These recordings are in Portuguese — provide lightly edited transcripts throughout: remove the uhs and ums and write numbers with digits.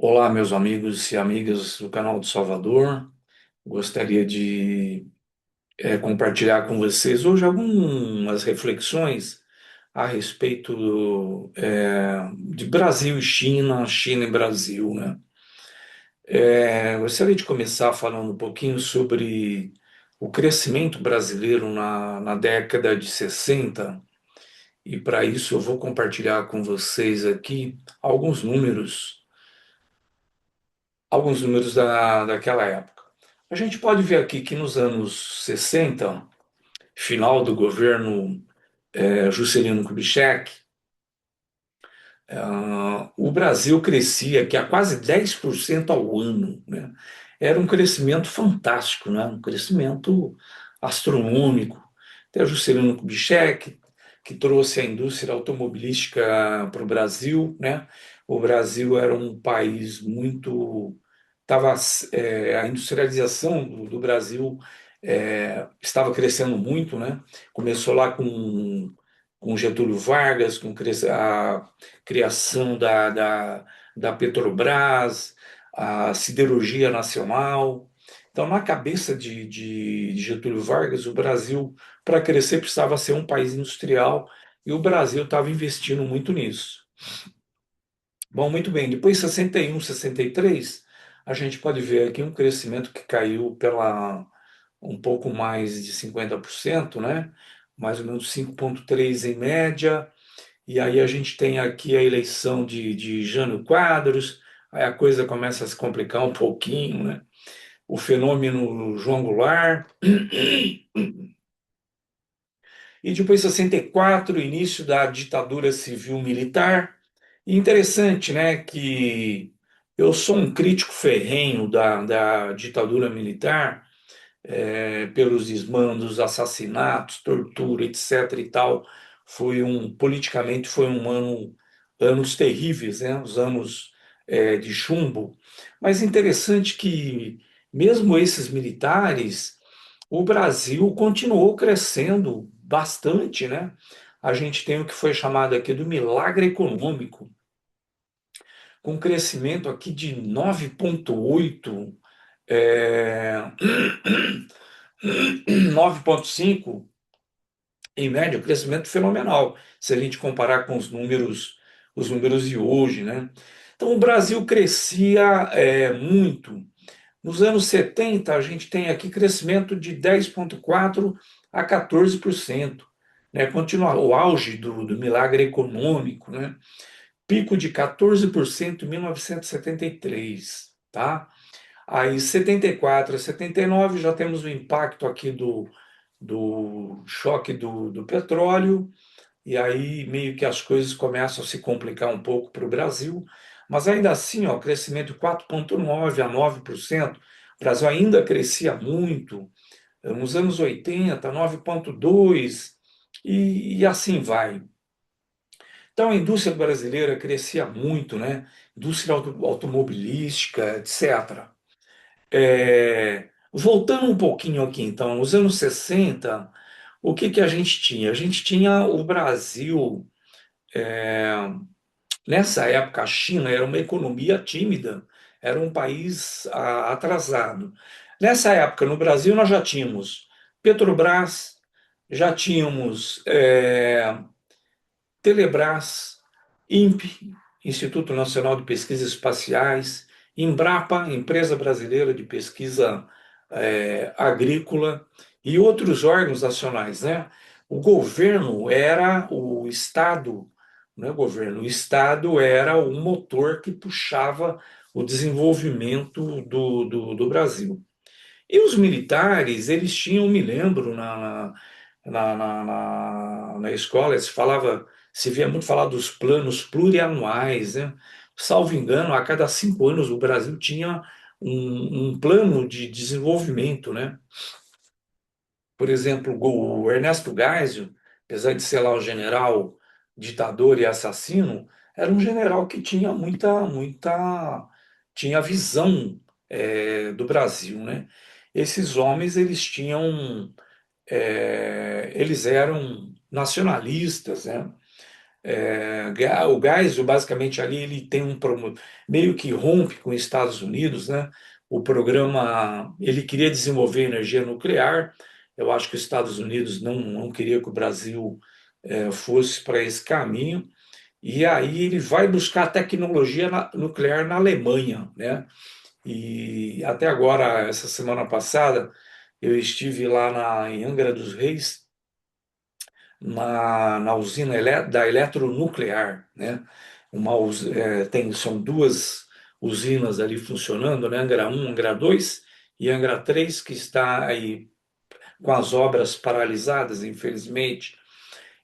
Olá, meus amigos e amigas do canal do Salvador. Gostaria de compartilhar com vocês hoje algumas reflexões a respeito de Brasil e China, China e Brasil, né? Gostaria de começar falando um pouquinho sobre o crescimento brasileiro na década de 60, e para isso eu vou compartilhar com vocês aqui alguns números daquela época. A gente pode ver aqui que nos anos 60, final do governo Juscelino Kubitschek, o Brasil crescia aqui a quase 10% ao ano, né? Era um crescimento fantástico, né? Um crescimento astronômico. Até Juscelino Kubitschek, que trouxe a indústria automobilística para o Brasil, né? O Brasil era um país muito tava, a industrialização do Brasil estava crescendo muito, né? Começou lá com Getúlio Vargas, a criação da Petrobras, a siderurgia nacional. Então, na cabeça de Getúlio Vargas, o Brasil, para crescer, precisava ser um país industrial, e o Brasil estava investindo muito nisso. Bom, muito bem. Depois, 61, 63, a gente pode ver aqui um crescimento que caiu pela um pouco mais de 50%, né? Mais ou menos 5,3 em média. E aí a gente tem aqui a eleição de Jânio Quadros, aí a coisa começa a se complicar um pouquinho, né? O fenômeno João Goulart. E depois, 64, início da ditadura civil-militar. E interessante, né, que eu sou um crítico ferrenho da ditadura militar, pelos desmandos, assassinatos, tortura, etc. e tal. Politicamente foi anos terríveis, né, os anos de chumbo. Mas interessante que mesmo esses militares, o Brasil continuou crescendo bastante, né? A gente tem o que foi chamado aqui do milagre econômico, com crescimento aqui de 9,8, é, 9,5 em média, um crescimento fenomenal, se a gente comparar com os números de hoje, né? Então o Brasil crescia muito. Nos anos 70, a gente tem aqui crescimento de 10,4 a 14%, né? Continua o auge do milagre econômico, né? Pico de 14% em 1973, tá? Aí 74 a 79 já temos o impacto aqui do choque do petróleo, e aí meio que as coisas começam a se complicar um pouco para o Brasil, mas ainda assim, ó, crescimento de 4,9 a 9%. O Brasil ainda crescia muito, nos anos 80, 9,2, e assim vai. Então a indústria brasileira crescia muito, né? Indústria automobilística, etc. Voltando um pouquinho aqui, então, nos anos 60, o que que a gente tinha? A gente tinha o Brasil. Nessa época, a China era uma economia tímida, era um país atrasado. Nessa época, no Brasil, nós já tínhamos Petrobras, já tínhamos Telebrás, INPE, Instituto Nacional de Pesquisas Espaciais, Embrapa, Empresa Brasileira de Pesquisa Agrícola, e outros órgãos nacionais, né? O governo era o Estado, não é o governo, o Estado era o motor que puxava o desenvolvimento do Brasil. E os militares, eles tinham, me lembro, na escola, se via muito falar dos planos plurianuais, né? Salvo engano, a cada 5 anos o Brasil tinha um plano de desenvolvimento, né? Por exemplo, o Ernesto Geisel, apesar de ser lá um general ditador e assassino, era um general que tinha tinha visão do Brasil, né? Esses homens, eles eram nacionalistas, né? O gás, basicamente ali, ele tem meio que rompe com os Estados Unidos, né? O programa, ele queria desenvolver energia nuclear. Eu acho que os Estados Unidos não queria que o Brasil fosse para esse caminho. E aí ele vai buscar tecnologia nuclear na Alemanha, né? E até agora, essa semana passada, eu estive lá em Angra dos Reis, na usina da eletronuclear, né? São duas usinas ali funcionando, né? Angra 1, Angra 2 e Angra 3, que está aí com as obras paralisadas, infelizmente.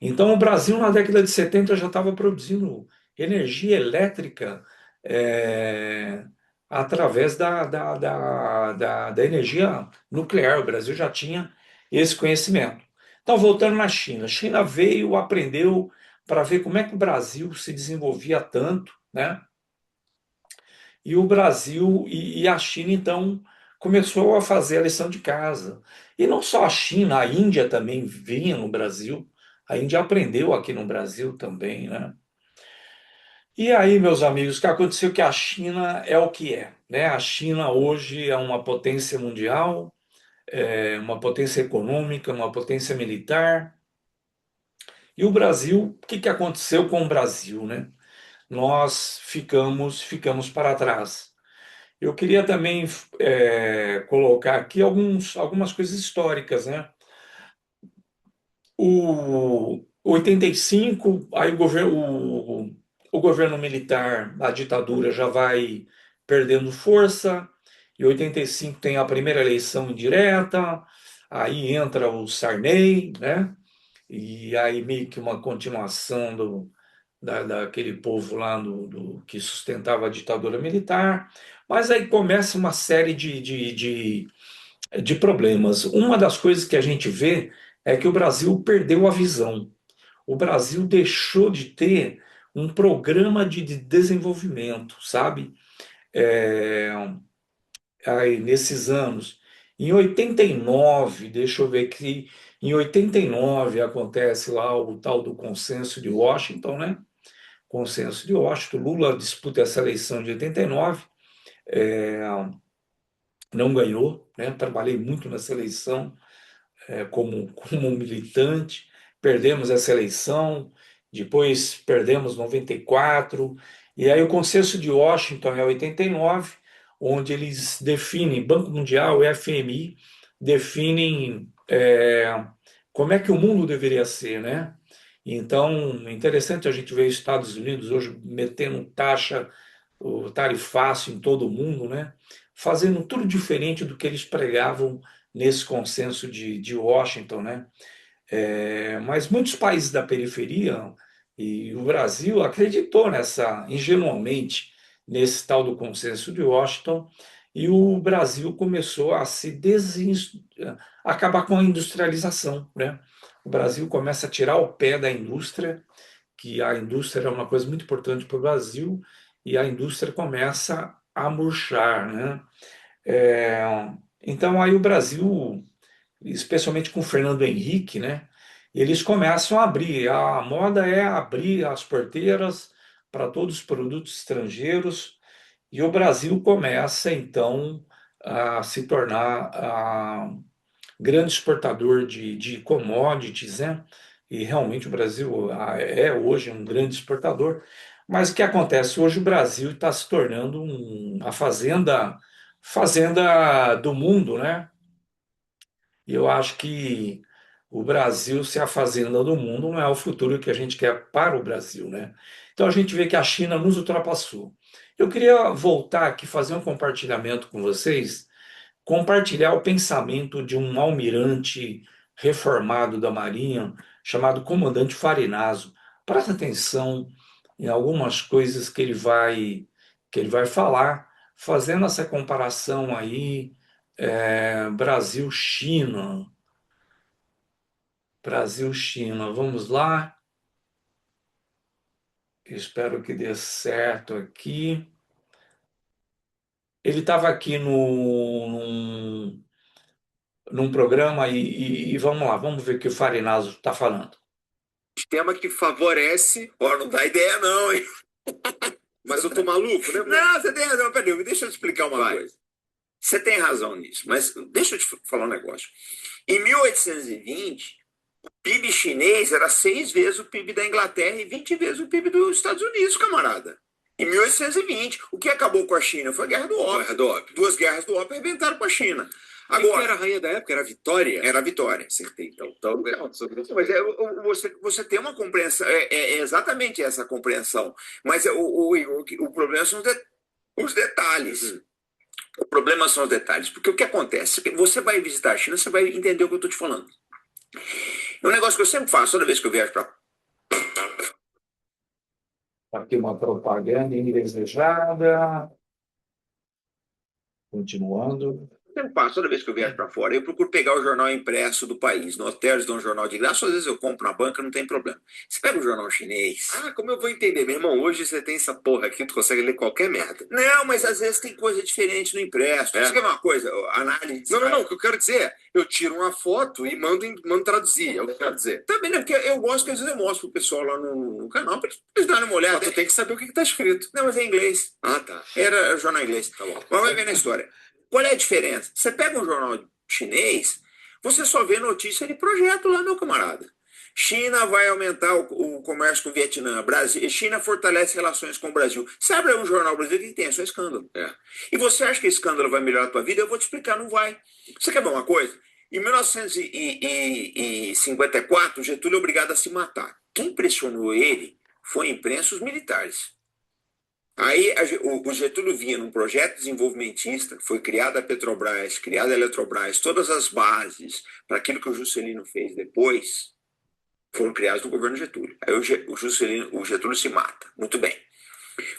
Então, o Brasil, na década de 70 já estava produzindo energia elétrica é, através da energia nuclear. O Brasil já tinha esse conhecimento. Então, voltando na China. A China veio, aprendeu para ver como é que o Brasil se desenvolvia tanto, né? E o Brasil e a China, então, começou a fazer a lição de casa. E não só a China, a Índia também vinha no Brasil. A Índia aprendeu aqui no Brasil também, né? E aí, meus amigos, o que aconteceu é que a China é o que é, né? A China hoje é uma potência mundial, é uma potência econômica, uma potência militar. E o Brasil, o que que aconteceu com o Brasil, né? Nós ficamos para trás. Eu queria também colocar aqui algumas coisas históricas, né? O 85, aí o governo militar, a ditadura já vai perdendo força. Em 85 tem a primeira eleição indireta, aí entra o Sarney, né? E aí meio que uma continuação daquele povo lá que sustentava a ditadura militar. Mas aí começa uma série de problemas. Uma das coisas que a gente vê é que o Brasil perdeu a visão. O Brasil deixou de ter um programa de desenvolvimento, sabe? É, aí, nesses anos. Em 89, deixa eu ver aqui, em 89 acontece lá o tal do Consenso de Washington, né? Consenso de Washington, Lula disputa essa eleição de 89, não ganhou, né? Trabalhei muito nessa eleição, como militante, perdemos essa eleição, depois perdemos 94, e aí o Consenso de Washington é 89, onde eles definem, Banco Mundial e FMI, definem como é que o mundo deveria ser, né? Então, é interessante a gente ver os Estados Unidos hoje metendo taxa, o tarifaço em todo o mundo, né? Fazendo tudo diferente do que eles pregavam nesse consenso de Washington, né? Mas muitos países da periferia e o Brasil acreditou ingenuamente nesse tal do consenso de Washington, e o Brasil começou a acabar com a industrialização, né? O Brasil começa a tirar o pé da indústria, que a indústria é uma coisa muito importante para o Brasil, e a indústria começa a murchar, né? É, então aí o Brasil, especialmente com o Fernando Henrique, né? Eles começam a abrir. A moda é abrir as porteiras para todos os produtos estrangeiros, e o Brasil começa então a se tornar grande exportador de commodities, né? E realmente o Brasil é hoje um grande exportador. Mas o que acontece? Hoje o Brasil está se tornando a fazenda do mundo, né? E eu acho que o Brasil ser a fazenda do mundo não é o futuro que a gente quer para o Brasil, né? Então a gente vê que a China nos ultrapassou. Eu queria voltar aqui, fazer um compartilhamento com vocês, compartilhar o pensamento de um almirante reformado da Marinha, chamado Comandante Farinaso. Presta atenção em algumas coisas que ele vai falar, fazendo essa comparação aí, Brasil-China. Brasil-China, vamos lá. Espero que dê certo aqui. Ele estava aqui num programa e vamos lá, vamos ver o que o Farinaso está falando. Sistema que favorece. Ó, não dá ideia não, hein? Mas eu tô maluco, né? Não, você tem razão. Peraí, deixa eu te explicar uma Vai. coisa. Você tem razão nisso, mas deixa eu te falar um negócio. Em 1820, o PIB chinês era 6 vezes o PIB da Inglaterra e 20 vezes o PIB dos Estados Unidos, camarada. Em 1820, o que acabou com a China foi a Guerra do Ópio. Guerra do Ópio. Duas guerras do Ópio arrebentaram com a China. Quem que Agora, era a rainha da época? Era a Vitória? era a Vitória. Acertei, então. Então, Não, sobre isso. mas você tem uma compreensão, é exatamente essa compreensão. Mas o problema são os detalhes. Uhum. O problema são os detalhes. Porque o que acontece? Você vai visitar a China, você vai entender o que eu estou te falando. É um negócio que eu sempre faço, toda vez que eu viajo para. Aqui uma propaganda indesejada. Continuando. Sempre faço, toda vez que eu viajo para fora, eu procuro pegar o jornal impresso do país. No hotel eles dão um jornal de graça, às vezes eu compro na banca, não tem problema. Você pega o jornal chinês. Ah, como eu vou entender? Meu irmão, hoje você tem essa porra aqui, tu consegue ler qualquer merda. Não, mas às vezes tem coisa diferente no impresso. É. Você quer ver uma coisa? Análise. Não. O que eu quero dizer é, eu tiro uma foto e mando traduzir. É o que eu quero dizer. Também, né? Porque eu gosto que às vezes eu mostro pro pessoal lá no canal para eles darem uma olhada. Mas tu tem que saber o que tá escrito. Não, mas é em inglês. Ah, tá. Era jornal em inglês. Tá bom. Mas vai ver na história. Qual é a diferença? Você pega um jornal chinês, você só vê notícia de projeto lá, meu camarada. China vai aumentar o comércio com o Vietnã. Brasil, China fortalece relações com o Brasil. Você abre um jornal brasileiro que tem, é só escândalo. É. E você acha que esse escândalo vai melhorar a tua vida? Eu vou te explicar, não vai. Você quer ver uma coisa? Em 1954, Getúlio é obrigado a se matar. Quem pressionou ele foi a imprensa e os militares. Aí o Getúlio vinha num projeto desenvolvimentista, foi criada a Petrobras, criada a Eletrobras, todas as bases para aquilo que o Juscelino fez depois foram criadas no governo Getúlio. Aí o Getúlio se mata. Muito bem.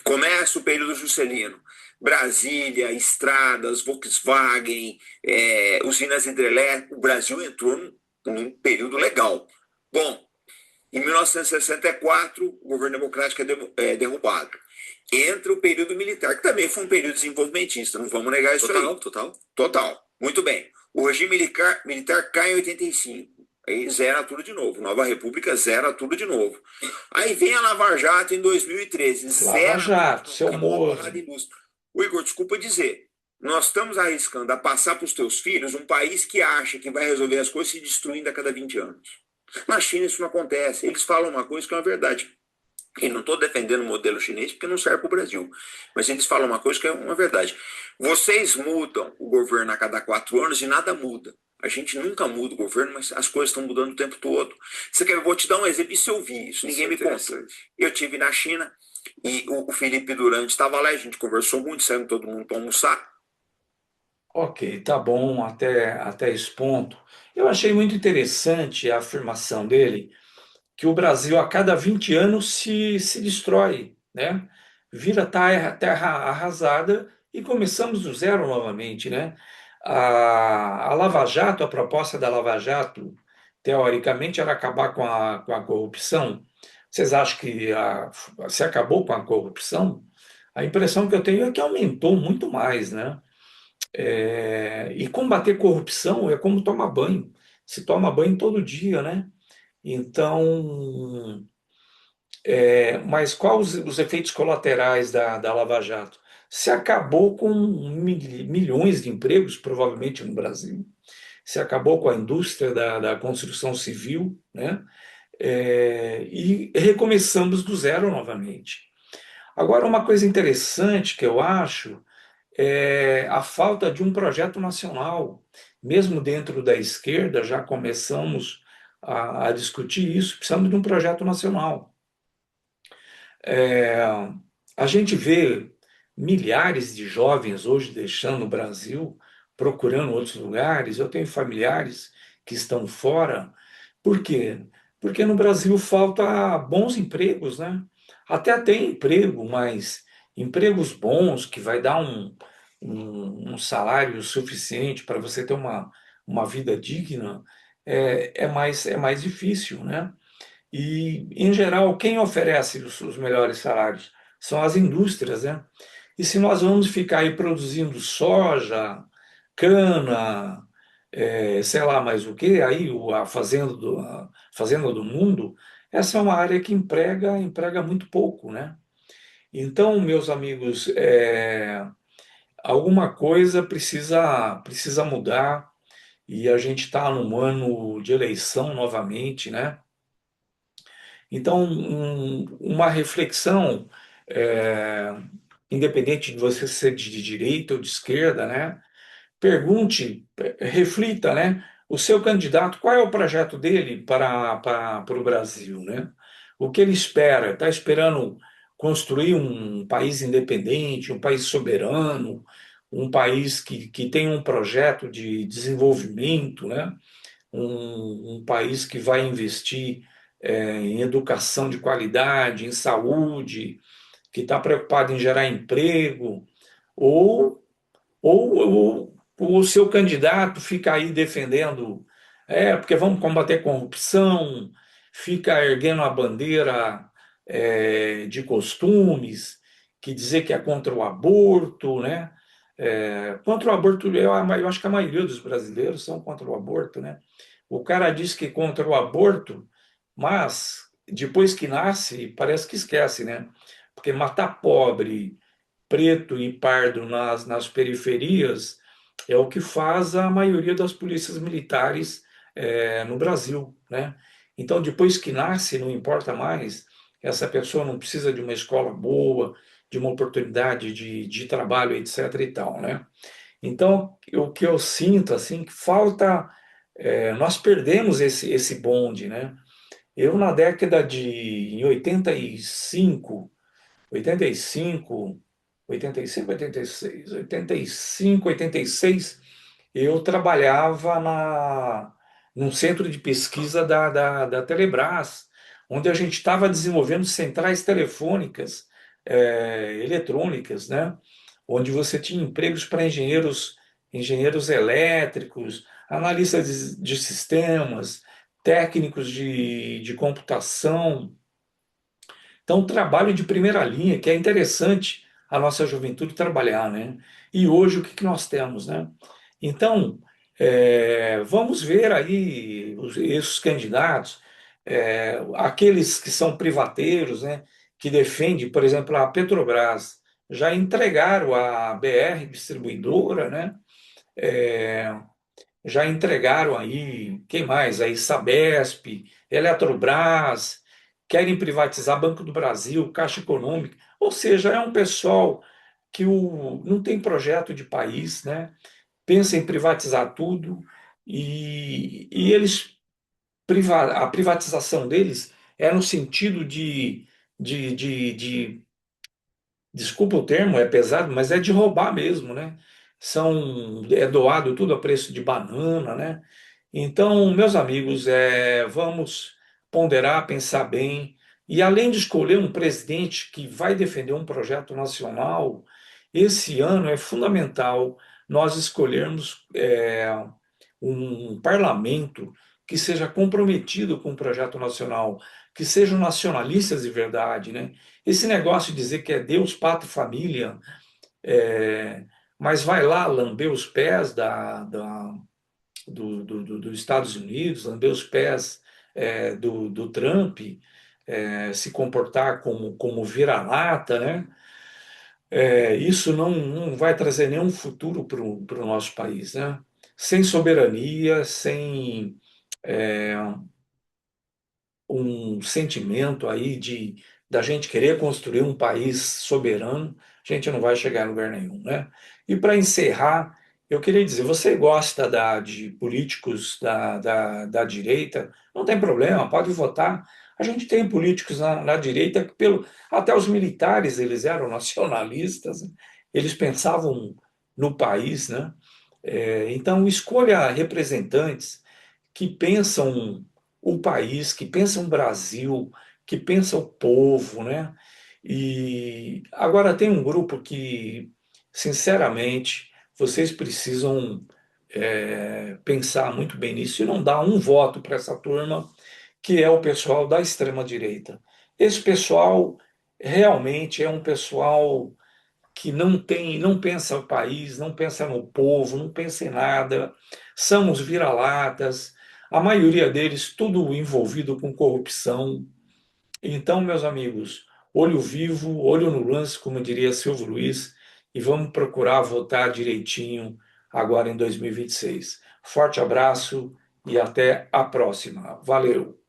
Começa o período Juscelino. Brasília, estradas, Volkswagen, usinas hidrelétricas. O Brasil entrou num período legal. Bom, em 1964, o governo democrático é derrubado. Entra o período militar, que também foi um período desenvolvimentista, não vamos negar isso aí. Total. Muito bem. O regime militar cai em 85. Aí zera tudo de novo. Nova República zera tudo de novo. Aí vem a Lava Jato em 2013. Lava Zera Jato, seu acabou a Moro. porrada indústria. O Igor, desculpa dizer. Nós estamos arriscando a passar para os teus filhos um país que acha que vai resolver as coisas se destruindo a cada 20 anos. Na China isso não acontece. Eles falam uma coisa que é uma verdade. E não estou defendendo o modelo chinês porque não serve para o Brasil. Mas eles falam uma coisa que é uma verdade. Vocês mudam o governo a cada 4 anos e nada muda. A gente nunca muda o governo, mas as coisas estão mudando o tempo todo. Você quer, eu vou te dar um exemplo, isso eu vi, isso ninguém me conta. Eu tive na China e o Felipe Durante estava lá, a gente conversou muito, saímos todo mundo para almoçar. Ok, tá bom até esse ponto. Eu achei muito interessante a afirmação dele, que o Brasil a cada 20 anos se destrói, né? Vira terra arrasada e começamos do zero novamente, né? A Lava Jato, a proposta da Lava Jato, teoricamente, era acabar com a corrupção. Vocês acham que se acabou com a corrupção? A impressão que eu tenho é que aumentou muito mais, né? E combater corrupção é como tomar banho. Se toma banho todo dia, né? Então, mas quais os efeitos colaterais da Lava Jato? Se acabou com milhões de empregos, provavelmente no Brasil. Se acabou com a indústria da construção civil, né? E recomeçamos do zero novamente. Agora, uma coisa interessante que eu acho é a falta de um projeto nacional. Mesmo dentro da esquerda, já começamos a discutir isso, precisamos de um projeto nacional. É, a gente vê milhares de jovens hoje deixando o Brasil, procurando outros lugares. Eu tenho familiares que estão fora. Por quê? Porque no Brasil falta bons empregos, né? Até tem emprego, mas empregos bons que vai dar um salário suficiente para você ter uma vida digna é mais difícil, né? E, em geral, quem oferece os melhores salários são as indústrias, né? E se nós vamos ficar aí produzindo soja, cana, sei lá mais o que, aí a fazenda do mundo essa é uma área que emprega muito pouco, né? Então, meus amigos, alguma coisa precisa mudar e a gente está num ano de eleição novamente, né? Então, uma reflexão, é, independente de você ser de direita ou de esquerda, né? Pergunte, reflita, né? O seu candidato, qual é o projeto dele para o Brasil, né? O que ele espera? Está esperando construir um país independente, um país soberano, um país que tem um projeto de desenvolvimento, né? Um país que vai investir em educação de qualidade, em saúde, que está preocupado em gerar emprego, ou o seu candidato fica aí defendendo, porque vamos combater a corrupção, fica erguendo a bandeira de costumes, que dizer que é contra o aborto, né? Contra o aborto, eu acho que a maioria dos brasileiros são contra o aborto, né? O cara diz que é contra o aborto, mas depois que nasce, parece que esquece, né? Porque matar pobre, preto e pardo nas periferias é o que faz a maioria das polícias militares no Brasil, né? Então, depois que nasce, não importa mais, essa pessoa não precisa de uma escola boa, de uma oportunidade de trabalho, etc. e tal, né? Então, o que eu sinto, assim, que falta, nós perdemos esse bonde, né? Eu, na década de em 85, 85, 86, 85, 86, eu trabalhava num centro de pesquisa da Telebrás, onde a gente estava desenvolvendo centrais telefônicas eletrônicas, né? Onde você tinha empregos para engenheiros elétricos, analistas de sistemas, técnicos de computação. Então, trabalho de primeira linha, que é interessante a nossa juventude trabalhar, né? E hoje o que nós temos, né? Então, vamos ver aí esses candidatos, aqueles que são privateiros, né? Que defendem, por exemplo, a Petrobras, já entregaram a BR Distribuidora, né? É, já entregaram aí, quem mais? Aí Sabesp, Eletrobras, querem privatizar Banco do Brasil, Caixa Econômica, ou seja, é um pessoal que não tem projeto de país, né? Pensa em privatizar tudo e a privatização deles é no sentido de desculpa o termo, é pesado, mas é de roubar mesmo, né? É doado tudo a preço de banana, né? Então, meus amigos, vamos ponderar, pensar bem, e além de escolher um presidente que vai defender um projeto nacional, esse ano é fundamental nós escolhermos um parlamento que seja comprometido com o projeto nacional, que sejam nacionalistas de verdade, né? Esse negócio de dizer que é Deus, pátria e família, é, mas vai lá lamber os pés dos Estados Unidos, lamber os pés do Trump, se comportar como vira-lata, né? Isso não vai trazer nenhum futuro para o nosso país, né? Sem soberania, sem um sentimento aí da gente querer construir um país soberano, a gente não vai chegar em lugar nenhum, né? E para encerrar, eu queria dizer, você gosta de políticos da direita? Não tem problema, pode votar. A gente tem políticos na direita que, até os militares, eles eram nacionalistas, né? Eles pensavam no país, né? Então, escolha representantes que pensam o país, que pensam o Brasil, que pensam o povo, né? E agora tem um grupo que, sinceramente, vocês precisam pensar muito bem nisso e não dar um voto para essa turma, que é o pessoal da extrema-direita. Esse pessoal realmente é um pessoal que não pensa o país, não pensa no povo, não pensa em nada, são os vira-latas, a maioria deles tudo envolvido com corrupção. Então, meus amigos, olho vivo, olho no lance, como diria Silvio Luiz, e vamos procurar votar direitinho agora em 2026. Forte abraço e até a próxima. Valeu!